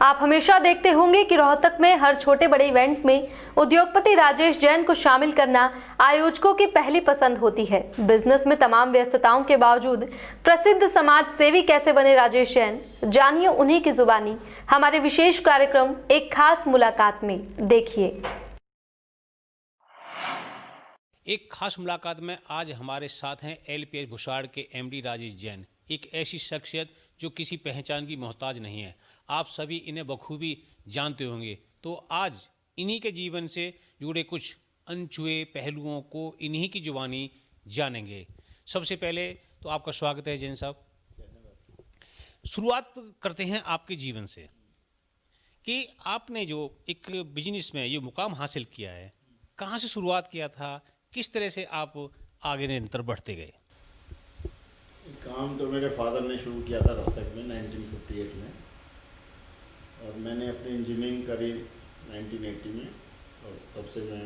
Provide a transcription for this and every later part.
आप हमेशा देखते होंगे कि रोहतक में हर छोटे बड़े इवेंट में उद्योगपति राजेश जैन को शामिल करना आयोजकों की पहली पसंद होती है। बिजनेस में तमाम व्यस्तताओं के बावजूद प्रसिद्ध समाज सेवी कैसे बने राजेश जैन, जानिए उन्हीं की जुबानी हमारे विशेष कार्यक्रम एक खास मुलाकात में। देखिए एक खास मुलाकात में आज हमारे साथ हैं LPS भुसाड़ के MD राजेश जैन, एक ऐसी शख्सियत जो किसी पहचान की मोहताज नहीं है। आप सभी इन्हें बखूबी जानते होंगे। तो आज इन्हीं के जीवन से जुड़े कुछ अनछुए पहलुओं को इन्हीं की जुबानी जानेंगे। सबसे पहले तो आपका स्वागत है जैन साहब। शुरुआत करते हैं आपके जीवन से कि आपने जो एक बिजनेस में ये मुकाम हासिल किया है, कहाँ से शुरुआत किया था, किस तरह से आप आगे निरंतर बढ़ते गए? काम तो मेरे फादर ने शुरू किया था रोहतक में 1958 में, और मैंने अपनी इंजीनियरिंग करी 1980 में, और तब से मैं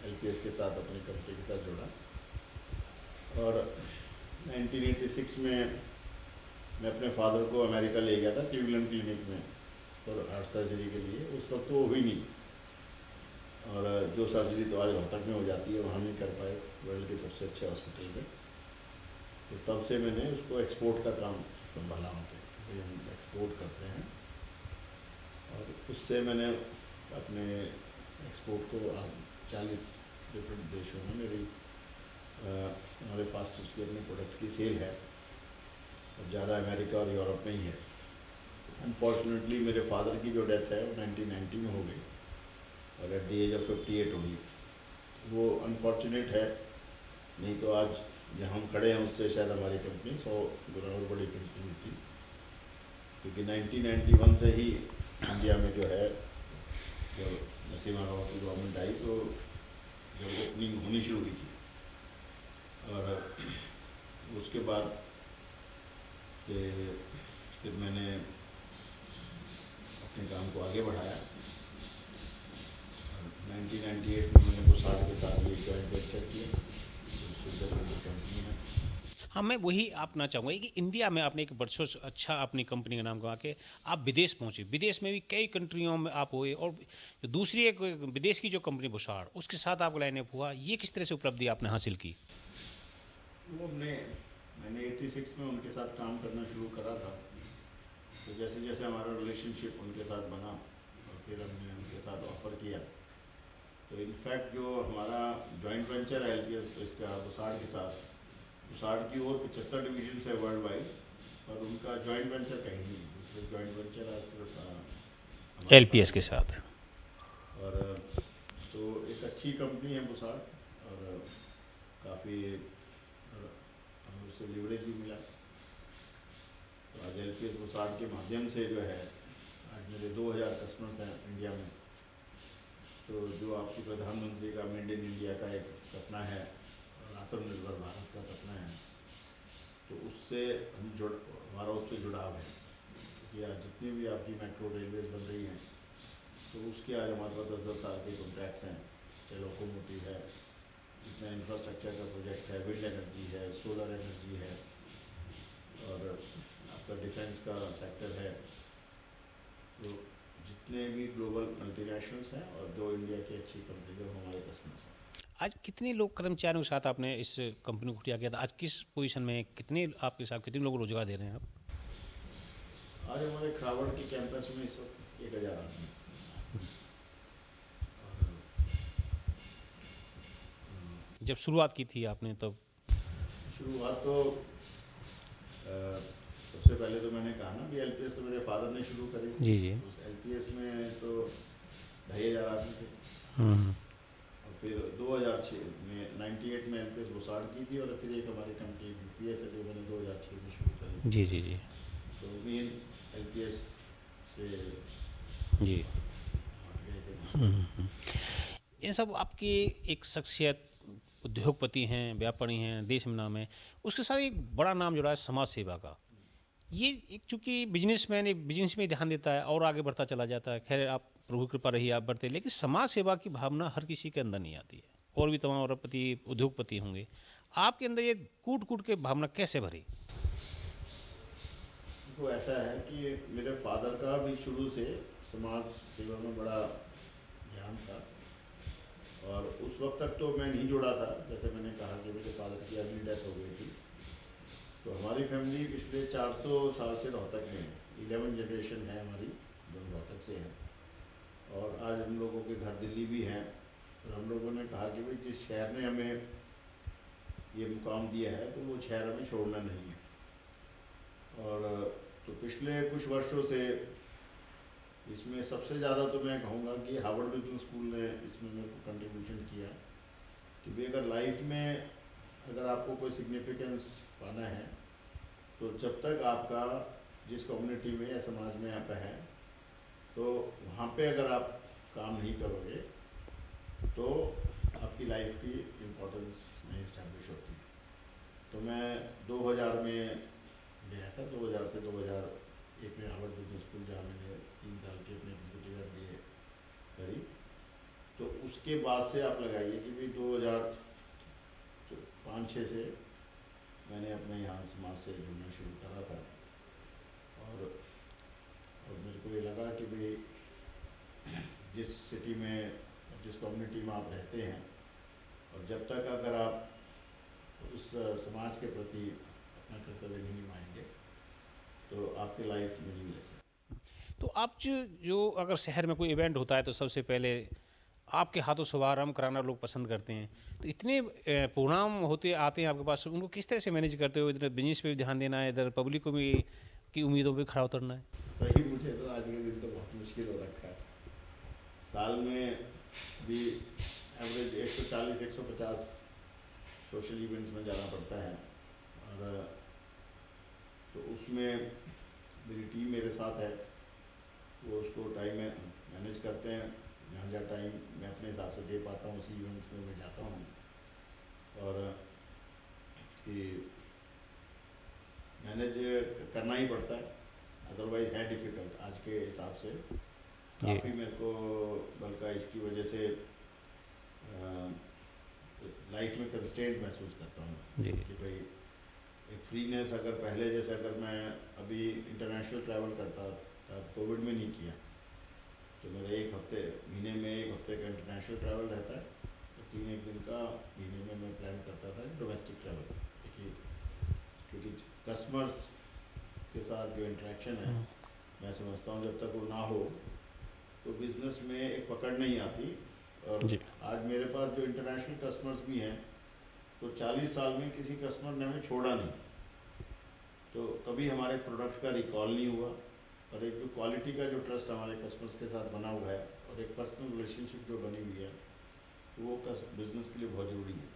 LPS के साथ अपनी कंपनी के साथ जुड़ा। और 1986 में मैं अपने फादर को अमेरिका ले गया था क्लीवलैंड क्लिनिक में और हार्ट सर्जरी के लिए। उस वक्त वो हुई नहीं, और जो सर्जरी तो आज रोहतक में हो जाती है वहाँ नहीं कर पाए, वर्ल्ड के सबसे अच्छे हॉस्पिटल में। तो तब से मैंने उसको एक्सपोर्ट का काम संभाला वहाँ पे, क्योंकि हम एक्सपोर्ट करते हैं, और उससे मैंने अपने एक्सपोर्ट को 40 डिफरेंट देशों में मेरी हमारे फास्टेस्ट की अपने प्रोडक्ट की सेल है, और ज़्यादा अमेरिका और यूरोप में ही है। अनफॉर्चुनेटली मेरे फादर की जो डेथ है वो 1990 में हो गई, और एट द एज ऑफ 58 हुई। वो अनफॉर्चुनेट है, नहीं तो आज जहाँ हम खड़े हैं उससे शायद हमारी कंपनी 100 गुना और बड़ी कंपनी होती, क्योंकि 1991 से ही इंडिया में जो है, जब नरसिम्हा राव की गवर्नमेंट आई तो जब ओपनिंग होनी शुरू हुई थी, और उसके बाद से फिर मैंने अपने काम को आगे बढ़ाया। 1998 में मैंने भुसाड़ के साथ ये जॉइंट वेंचर किया, जो स्विट्जरलैंड की कंपनी है। हाँ, मैं वही आपना चाहूँगा कि इंडिया में आपने एक बरसों से अच्छा अपनी कंपनी का नाम कमा के आप विदेश पहुँचे। विदेश में भी कई कंट्रियों में आप हुए, और जो दूसरी एक विदेश की जो कंपनी भुसाड़, उसके साथ आपको लाइन अप हुआ। ये किस तरह से उपलब्धि आपने हासिल की? वो मैंने 86 में उनके साथ काम करना शुरू करा था। तो जैसे जैसे हमारा रिलेशनशिप उनके साथ बना, और फिर हमने उनके साथ ऑफ़र किया, तो इनफैक्ट जो हमारा जॉइंट वेंचर है LPS इसका भुसाड़ के साथ, भुसाड़ की और 75 डिवीजन है वर्ल्ड वाइड, और उनका जॉइंट वेंचर कहीं नहीं, दूसरे जॉइंट वेंचर है सिर्फ हमारे LPS के साथ। और तो एक अच्छी कंपनी है भुसाड़, और काफ़ी हमें उससे लिवरेज भी मिला। तो आज LPS भुसाड़ के माध्यम से जो है, आज मेरे 2000 कस्टमर्स हैं इंडिया में। तो जो आपकी प्रधानमंत्री का मेड इन इंडिया का एक सपना है, और आत्मनिर्भर भारत का सपना है, तो उससे हमारा उस पर जुड़ाव है। कि आज जितनी भी आपकी मेट्रो रेलवेज बन रही हैं, तो उसके आज हमारे पास 10-10 साल के कॉन्ट्रैक्ट्स हैं। चाहे लोकोमोटिव है, जितना इंफ्रास्ट्रक्चर का प्रोजेक्ट है, विंड एनर्जी है, सोलर एनर्जी है, और आपका डिफेंस का सेक्टर है। तो जितने भी ग्लोबल मल्टीनेशनल्स हैं और जो इंडिया की अच्छी कंपनी है, हमारे कस्टमर्स हैं। आज कितने लोग कर्मचारियों के साथ आपने इस कंपनी को खुटिया किया था? आज किस पोजीशन में, कितने आपके साथ कितने लोग रोजगार दे रहे हैं आप? आज हमारे खरावड़ के कैंपस में इस वक्त 1000 आदमी हैं। जब शुरुआत की थी आपने तब? शुरुआत तो सबसे पहले तो मैंने कहा ना कि LPS तो मेरे फादर ने शुरू करी। जी जी। उस LPS में तो 2500 आदमी थे, हम्म। और फिर 2006 में 98 में LPS भुसाड़ की थी, और फिर एक हमारी कंपनी UPS है जो मैंने 2006 में शुरू करी। जी जी जी। तो मेन LPS से जी। गए थे। ये सब आपकी एक शख्सियत, उद्योगपति हैं, व्यापारी हैं, देश में नाम है, उसके साथ एक बड़ा नाम जुड़ा है समाज सेवा का। ये एक चूँकि बिजनेसमैन एक बिजनेस में ध्यान देता है और आगे बढ़ता चला जाता है। खैर, आप प्रभु कृपा रही आप बढ़ते, लेकिन समाज सेवा की भावना हर किसी के अंदर नहीं आती है। और भी तमाम अरबपति उद्योगपति होंगे, आपके अंदर ये कूट कूट के भावना कैसे भरी? देखो ऐसा है कि मेरे फादर का भी शुरू से समाज सेवा में बड़ा ध्यान था, और उस वक्त तक तो मैं नहीं जुड़ा था। जैसे मैंने कहा कि मेरे फादर की अर्ली डेथ हो गई थी, तो हमारी फैमिली पिछले 400 साल से रोहतक में है। 11 जनरेशन है हमारी जो रोहतक से है, और आज हम लोगों के घर दिल्ली भी हैं। और हम लोगों ने कहा कि भाई जिस शहर ने हमें ये मुकाम दिया है तो वो शहर हमें छोड़ना नहीं है। और तो पिछले कुछ वर्षों से इसमें सबसे ज़्यादा तो मैं कहूँगा कि हार्वर्ड बिजनेस स्कूल ने इसमें मेरे को कंट्रीब्यूशन किया कि भाई अगर लाइफ में अगर आपको कोई सिग्निफिकेंस पाना है तो जब तक आपका जिस कम्युनिटी में या समाज में आप हैं तो वहाँ पे अगर आप काम नहीं करोगे तो आपकी लाइफ की इम्पोर्टेंस नहीं इस्टेब्लिश होती। तो मैं 2000 में गया था, 2000 से 2001 में हार्वर्ड बिजनेस स्कूल, जहाँ मैंने 3 साल की अपनी एग्जीक्यूटिव MBA करी। तो उसके बाद से आप लगाइए कि भाई 2005-06 से मैंने अपने यहाँ समाज से जुड़ना शुरू करा था। और मेरे को ये लगा कि भाई जिस सिटी में, जिस कम्युनिटी में आप रहते हैं, और जब तक अगर आप उस समाज के प्रति अपना कर्तव्य नहीं निभाएंगे तो आपकी लाइफ नहीं ले सकते। तो आप जो अगर शहर में कोई इवेंट होता है तो सबसे पहले आपके हाथों शुभारंभ कराना लोग पसंद करते हैं। तो इतने प्रोग्राम होते आते हैं आपके पास, उनको किस तरह से मैनेज करते हो? इधर बिजनेस पे भी ध्यान देना है, इधर पब्लिक को भी की उम्मीदों पे खड़ा उतरना है। भाई मुझे तो आज के दिन तो बहुत मुश्किल हो रखा है। साल में भी एवरेज 140-150 सोशल इवेंट्स में जाना पड़ता है। और तो उसमें मेरी टीम मेरे साथ है, वो उसको टाइम में मैनेज करते हैं। जहाँ टाइम मैं अपने हिसाब से दे पाता हूँ उसी इवेंट्स में मैं जाता हूँ। और कि मैनेज करना ही पड़ता है, अदरवाइज है डिफ़िकल्ट आज के हिसाब से। काफ़ी मेरे को बल्कि इसकी वजह से लाइफ में कंस्ट्रेंट महसूस करता हूँ कि भाई एक फ्रीनेस, अगर पहले जैसे अगर मैं अभी इंटरनेशनल ट्रैवल करता था, कोविड में नहीं किया, तो मेरा महीने में एक हफ्ते का इंटरनेशनल ट्रैवल रहता है, तो 3 दिन का महीने में मैं प्लान करता था डोमेस्टिक ट्रैवल। क्योंकि कस्टमर्स के साथ जो इंटरेक्शन है, मैं समझता हूँ जब तक वो ना हो तो बिज़नेस में एक पकड़ नहीं आती। और आज मेरे पास जो इंटरनेशनल कस्टमर्स भी हैं, तो 40 साल में किसी कस्टमर ने हमें छोड़ा नहीं, तो कभी हमारे प्रोडक्ट का रिकॉल नहीं हुआ। और एक जो क्वालिटी का जो ट्रस्ट हमारे कस्टमर्स के साथ बना हुआ है और एक पर्सनल रिलेशनशिप जो बनी हुई है, तो वो बिज़नेस के लिए बहुत ज़रूरी है।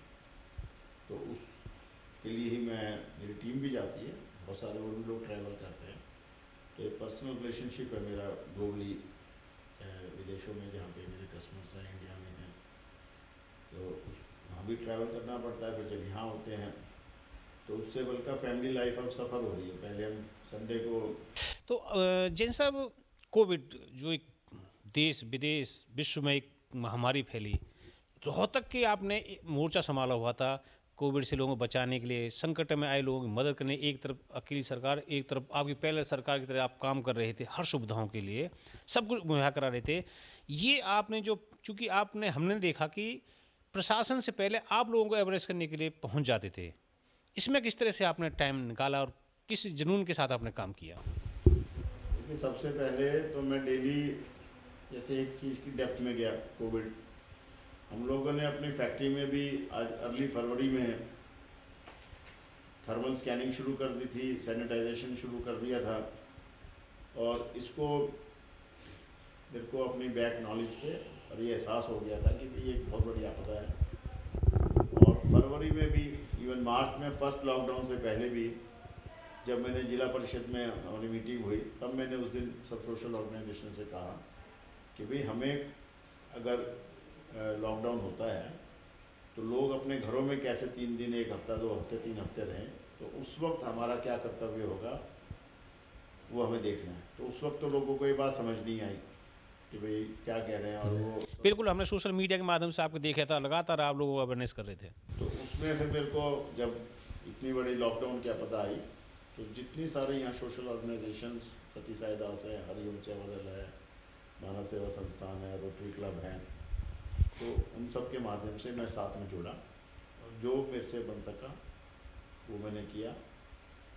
तो उसके लिए ही मेरी टीम भी जाती है, बहुत सारे और भी लोग ट्रैवल करते हैं। तो एक पर्सनल रिलेशनशिप है मेरा ग्लोबली, विदेशों में जहाँ पे मेरे कस्टमर्स हैं, इंडिया में हैं, तो वहाँ भी ट्रैवल करना पड़ता है। फिर जब यहाँ होते हैं तो उससे बल्कि फैमिली लाइफ अब सफ़र हो रही है। पहले हम संडे को तो जैन साहब, कोविड जो एक देश विदेश विश्व में एक महामारी फैली, रोहतक के आपने मोर्चा संभाला हुआ था कोविड से लोगों को बचाने के लिए, संकट में आए लोगों की मदद करने। एक तरफ अकेली सरकार, एक तरफ आपकी पहले सरकार की तरह आप काम कर रहे थे, हर सुविधाओं के लिए सब कुछ मुहैया करा रहे थे। ये आपने जो, चूँकि हमने देखा कि प्रशासन से पहले आप लोगों को एवरेज करने के लिए पहुँच जाते थे, इसमें किस तरह से आपने टाइम निकाला और किस जुनून के साथ आपने काम किया? देखिए, सबसे पहले तो मैं डेली जैसे एक चीज़ की डेप्थ में गया। कोविड हम लोगों ने अपनी फैक्ट्री में भी आज अर्ली फरवरी में थर्मल स्कैनिंग शुरू कर दी थी, सैनिटाइजेशन शुरू कर दिया था। और इसको मेरे को अपनी बैक नॉलेज पे और ये एहसास हो गया था कि ये एक बहुत बड़ी आपदा है। और फरवरी में भी, इवन मार्च में फर्स्ट लॉकडाउन से पहले भी, जब मैंने जिला परिषद में हमारी मीटिंग हुई, तब मैंने उस दिन सब सोशल ऑर्गेनाइजेशन से कहा कि भाई हमें अगर लॉकडाउन होता है तो लोग अपने घरों में कैसे 3 दिन, 1 हफ्ता, 2 हफ्ते, 3 हफ्ते रहें, तो उस वक्त हमारा क्या कर्तव्य होगा वो हमें देखना है। तो उस वक्त तो लोगों को ये बात समझ नहीं आई कि भाई क्या कह रहे हैं। और वो बिल्कुल, हमने सोशल मीडिया के माध्यम से आपको देखा था, लगातार आप लोग अवेयरनेस कर रहे थे। तो उसमें फिर मेरे को जब इतनी बड़ी लॉकडाउन की आपदा आई, तो जितनी सारे यहाँ सोशल ऑर्गेनाइजेशन, सती साई दास है, हरिओम सेवा दल है, मानव सेवा संस्थान है, रोटरी क्लब है, तो उन सब के माध्यम से मैं साथ में जुड़ा और जो मेरे से बन सका वो मैंने किया।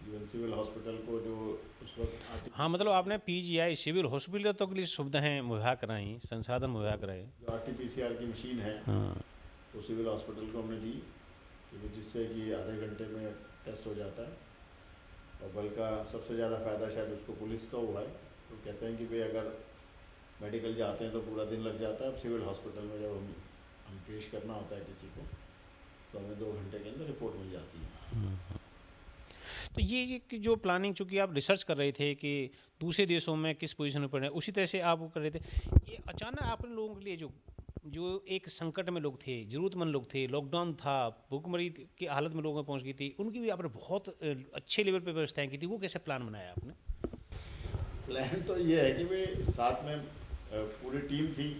इवन सिविल हॉस्पिटल को जो उस वक्त हाँ, मतलब आपने पीजीआई सिविल हॉस्पिटल तो के लिए सुविधाएं मुहैया कराई, संसाधन मुहैया कराए। जो RT-PCR की मशीन है, हाँ। तो सिविल हॉस्पिटल को हमने दी, क्योंकि जिससे कि आधे घंटे में टेस्ट हो जाता है। और बल्कि सबसे ज़्यादा फ़ायदा शायद उसको पुलिस का हुआ है। तो कहते हैं कि भाई अगर मेडिकल जाते हैं तो पूरा दिन लग जाता है, अब सिविल हॉस्पिटल में जब हम पेश करना होता है किसी को, तो हमें 2 घंटे के अंदर रिपोर्ट मिल जाती है। तो ये कि जो प्लानिंग, चूंकि आप रिसर्च कर रहे थे कि दूसरे देशों में किस पोजीशन में पड़े, उसी तरह से आप वो कर रहे थे। ये अचानक आपने लोगों के लिए जो जो एक संकट में लोग थे, जरूरतमंद लोग थे, लॉकडाउन था, भूखमरी की हालत में लोगों में पहुंच गई थी, उनकी भी आपने बहुत अच्छे लेवल पे व्यवस्थाएं की थी। वो कैसे प्लान बनाया आपने? प्लान तो ये है कि भाई साथ में पूरी टीम थी,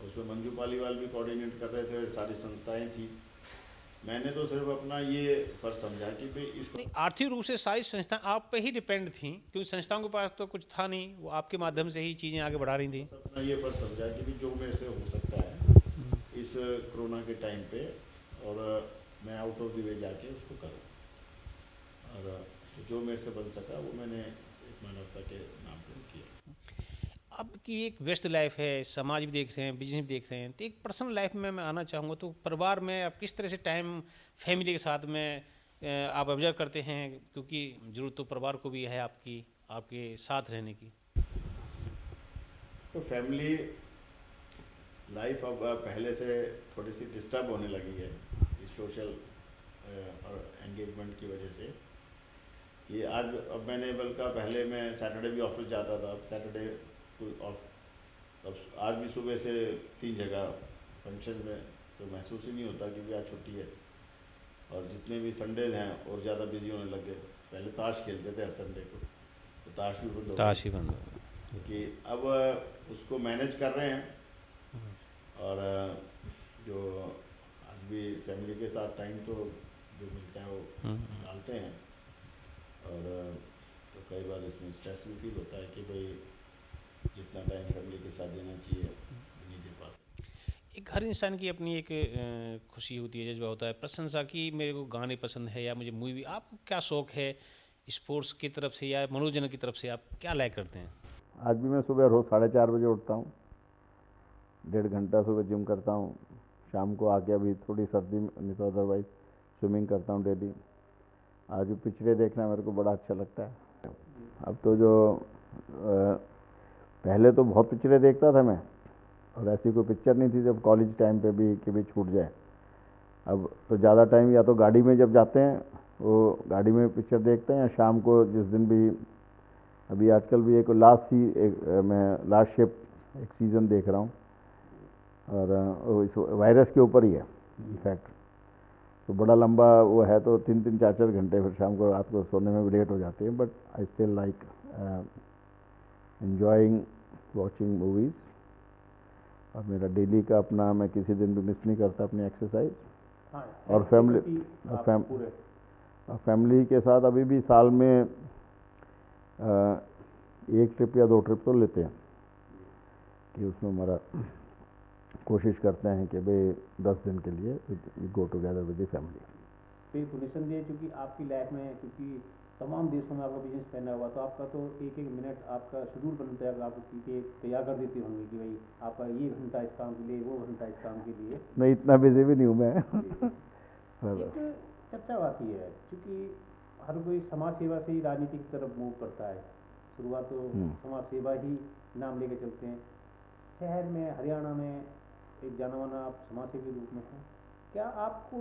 उसमें मंजू पालीवाल भी कोऑर्डिनेट कर रहे थे, सारी संस्थाएं थी। मैंने तो सिर्फ अपना ये फर्ज समझा कि भाई इस नहीं, आर्थिक रूप से सारी संस्थाएं आप पे ही डिपेंड थी, क्योंकि संस्थाओं के पास तो कुछ था नहीं, वो आपके माध्यम से ही चीज़ें आगे बढ़ा रही थी। बस अपना ये फर्ज समझा कि भाई जो मेरे से हो सकता है इस कोरोना के टाइम पे, और मैं आउट ऑफ द वे जाके उसको करूँ, और तो जो मेरे से बन सका वो मैंने एक मानवता के नाम पे किया। अब की एक व्यस्त लाइफ है, समाज भी देख रहे हैं, बिजनेस भी देख रहे हैं, तो एक पर्सनल लाइफ में मैं आना चाहूँगा। तो परिवार में आप किस तरह से टाइम फैमिली के साथ में आप ऑब्जर्व करते हैं, क्योंकि जरूरत तो परिवार को भी है आपकी, आपके साथ रहने की। तो फैमिली लाइफ अब पहले से थोड़ी सी डिस्टर्ब होने लगी है इस सोशल और एंगेजमेंट की वजह से। ये आज अब मैंने बल्कि पहले मैं सैटरडे भी ऑफिस जाता था, अब सैटरडे ऑफ, अब आज भी सुबह से 3 जगह फंक्शन में, तो महसूस ही नहीं होता कि भी आज छुट्टी है। और जितने भी संडेज हैं और ज़्यादा बिजी होने लग गए। पहले ताश खेलते थे हर संडे को, तो ताश भी बंद हो ताश ही गई, बंद। क्योंकि अब उसको मैनेज कर रहे हैं। और जो आज भी फैमिली के साथ टाइम तो जो मिलता है वो निकालते हैं। और तो कई बार इसमें स्ट्रेस भी फील होता है कि भाई जितना टाइम फैमिली के साथ देना चाहिए नहीं दे पाते। एक हर इंसान की अपनी एक खुशी होती है, जज्बा होता है प्रशंसा की, मेरे को गाने पसंद है या मुझे मूवी। आपको क्या शौक है स्पोर्ट्स की तरफ से या मनोरंजन की तरफ से, आप क्या लाइक करते हैं? आज भी मैं सुबह रोज़ 4:30 बजे उठता हूँ, 1.5 घंटा सुबह जिम करता हूँ, शाम को आके अभी थोड़ी सर्दी में नहीं तो अदरवाइज स्विमिंग करता हूँ डेली। आज भी पिक्चरें देखना मेरे को बड़ा अच्छा लगता है। अब तो जो पहले तो बहुत पिक्चरें देखता था मैं, और ऐसी कोई पिक्चर नहीं थी जब कॉलेज टाइम पे भी कि भी छूट जाए। अब तो ज़्यादा टाइम या तो गाड़ी में जब जाते हैं वो गाड़ी में पिक्चर देखते हैं, या शाम को जिस दिन भी, अभी आजकल भी एक मैं लास्ट शिप एक सीज़न देख रहा हूँ, और इस वायरस के ऊपर ही है इफेक्ट। तो बड़ा लंबा वो है, तो 3-3, 4-4 घंटे, फिर शाम को रात को सोने में भी लेट हो जाते हैं। But I still like enjoying watching movies. और मेरा डेली का अपना, मैं किसी दिन भी मिस नहीं करता अपनी एक्सरसाइज। और फैमिली के साथ अभी भी साल में 1 ट्रिप या 2 ट्रिप तो लेते हैं, कि उसमें हमारा कोशिश करते हैं कि भाई 10 दिन के लिए go together with the family. बिल्कुल निसंदेह, क्योंकि आपकी लाइफ में, क्योंकि तमाम देशों में आपका बिजनेस फैला हुआ, तो आपका तो एक एक मिनट आपका शेड्यूल बनता है, आप उसकी तैयार कर देते होंगे कि भाई आपका ये घंटा इस काम के लिए, वो घंटा इस काम के लिए। नहीं, इतना बिजी भी नहीं हूँ मैं। एक चर्चा आती है, क्योंकि हर कोई समाज सेवा से ही राजनीति की तरफ मूव करता है। शुरुआत तो समाज सेवा ही नाम लेके चलते हैं। शहर में, हरियाणा में एक जाना माना आप समाज सेवी के रूप में हैं। क्या आपको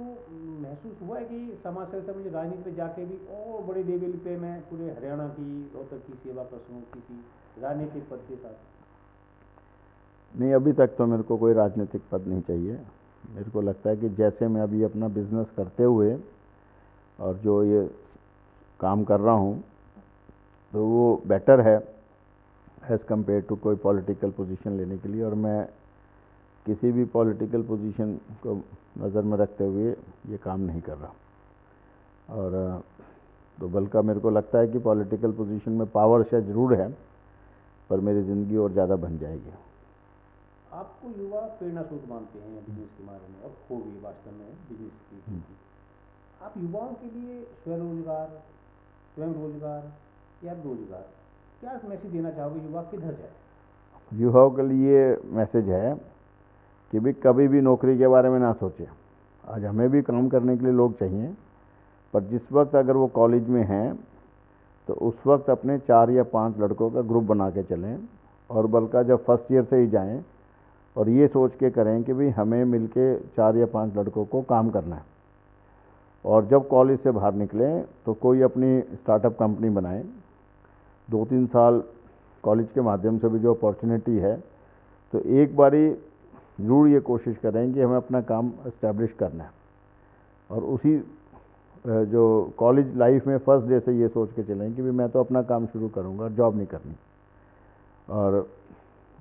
महसूस हुआ है कि समाज सेवा से मुझे राजनीति में जाके भी और बड़े लेवल पे मैं पूरे हरियाणा की, रोहतक की सेवा कर सकूँ किसी राजनीतिक पद के साथ? नहीं, अभी तक तो मेरे को कोई राजनीतिक पद नहीं चाहिए। मेरे को लगता है कि जैसे मैं अभी अपना बिजनेस करते हुए और जो ये काम कर रहा हूँ, तो वो बेटर है एज़ कम्पेयर टू कोई पॉलिटिकल पोजीशन लेने के लिए। और मैं किसी भी पॉलिटिकल पोजीशन को नज़र में रखते हुए ये काम नहीं कर रहा। और तो बल्कि मेरे को लगता है कि पॉलिटिकल पोजीशन में पावर शायद ज़रूर है, पर मेरी ज़िंदगी और ज़्यादा बन जाएगी। आपको युवा प्रेरणा स्रोत मानते हैं बिजनेस के बारे में, और खो भी वास्तव में बिजनेस की। आप युवाओं के लिए स्वरोजगार, स्वयं रोजगार या रोजगार, क्या मैसेज देना चाहोगे? युवा किधर जाए? युवाओं के लिए मैसेज है कि भी कभी भी नौकरी के बारे में ना सोचें। आज हमें भी काम करने के लिए लोग चाहिए, पर जिस वक्त अगर वो कॉलेज में हैं तो उस वक्त अपने 4 या 5 लड़कों का ग्रुप बना के चलें, और बल्कि जब फर्स्ट ईयर से ही जाएं और ये सोच के करें कि भाई हमें मिलके 4 या 5 लड़कों को काम करना है। और जब कॉलेज से बाहर निकलें तो कोई अपनी स्टार्टअप कंपनी बनाएं। 2-3 साल कॉलेज के माध्यम से भी जो अपॉर्चुनिटी है, तो एक बारी ज़रूर ये कोशिश करें कि हमें अपना काम इस्टेब्लिश करना है, और उसी जो कॉलेज लाइफ में फर्स्ट डे से ये सोच के चलें कि भी मैं तो अपना काम शुरू करूँगा, जॉब नहीं करनी। और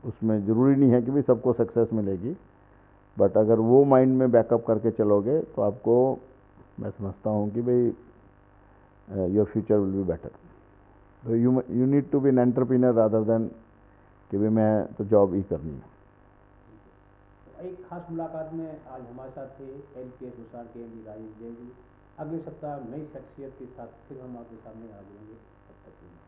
उसमें ज़रूरी नहीं है कि भी सबको सक्सेस मिलेगी, बट अगर वो माइंड में बैकअप करके चलोगे तो आपको, मैं समझता हूँ कि भाई your future will be better. तो you need to be an entrepreneur rather than कि भाई मैं तो जॉब ही करनी है। एक खास मुलाकात में आज हमारे साथ थे LPS भुसाड़ के MD राजेश जैन जी। अगले सप्ताह नई शख्सियत के साथ फिर हम आपके सामने हाजिर होंगे। तब तक के लिए